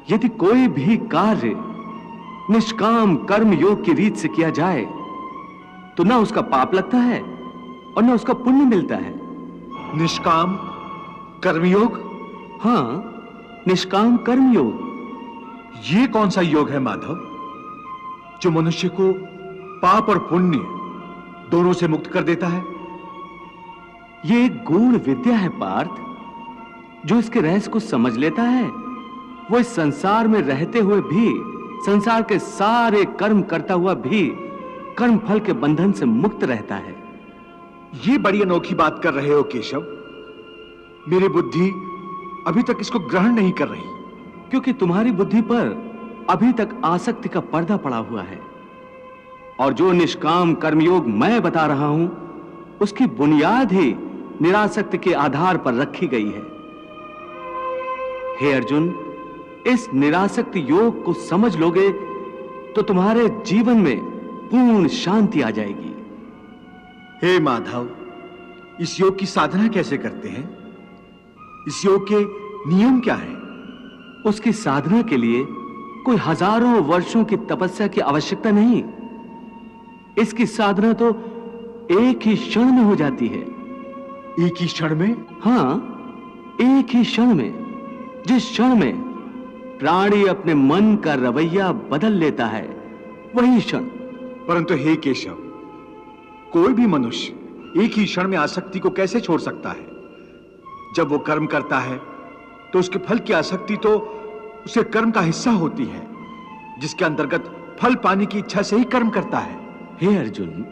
यदि कोई भी कार्य निष्काम कर्म योग की रीत से किया जाए तो ना उसका पाप लगता है और ना उसका पुण्य मिलता है। निष्काम कर्मयोग? हाँ, निष्काम कर्मयोग। ये कौन सा योग है माधव, जो मनुष्य को पाप और पुण्य दोनों से मुक्त कर देता है? ये एक गूढ़ विद्या है पार्थ। जो इसके रहस्य को समझ लेता है वो इस संसार में रहते हुए भी, संसार के सारे कर्म करता हुआ भी कर्म फल के बंधन से मुक्त रहता है। ये बड़ी अनोखी बात कर रहे हो केशव। मेरी बुद्धि अभी तक इसको ग्रहण नहीं कर रही। क्योंकि तुम्हारी बुद्धि पर अभी तक आसक्ति का पर्दा पड़ा हुआ है, और जो निष्काम कर्मयोग मैं बता रहा हूं उसकी बुनियाद ही निरासक्ति के आधार पर रखी गई है। हे अर्जुन, इस निरासक्ति योग को समझ लोगे तो तुम्हारे जीवन में पूर्ण शांति आ जाएगी। हे माधव, इस योग की साधना कैसे करते हैं? इस योग के नियम क्या हैं? उसकी साधना के लिए कोई हजारों वर्षों की तपस्या की आवश्यकता नहीं। इसकी साधना तो एक ही क्षण में हो जाती है। एक ही क्षण में? हाँ, एक ही क्षण में। जिस क्षण में प्राणी अपने मन का रवैया बदल लेता है वही क्षण। परंतु हे केशव, कोई भी मनुष्य एक ही क्षण में आसक्ति को कैसे छोड़ सकता है? जब वो कर्म करता है तो उसके फल की आसक्ति तो उसे कर्म का हिस्सा होती है, जिसके अंतर्गत फल पाने की इच्छा से ही कर्म करता है। हे अर्जुन,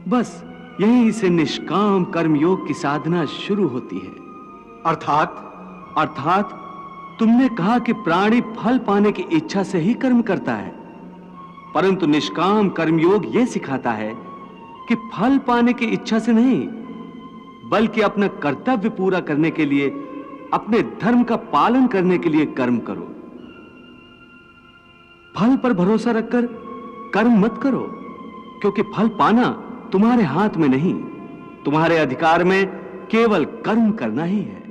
बस यहीं से निष्काम कर्मयोग की साधना शुरू होती है। अर्थात तुमने कहा कि प्राणी फल पाने की इच्छा से ही कर्म करता है, परंतु निष्काम कर्मयोग यह सिखाता है कि फल पाने की इच्छा से नहीं, बल्कि अपना कर्तव्य पूरा करने के लिए, अपने धर्म का पालन करने के लिए कर्म करो। फल पर भरोसा रखकर कर्म मत करो, क्योंकि फल पाना तुम्हारे हाथ में नहीं, तुम्हारे अधिकार में केवल कर्म करना ही है।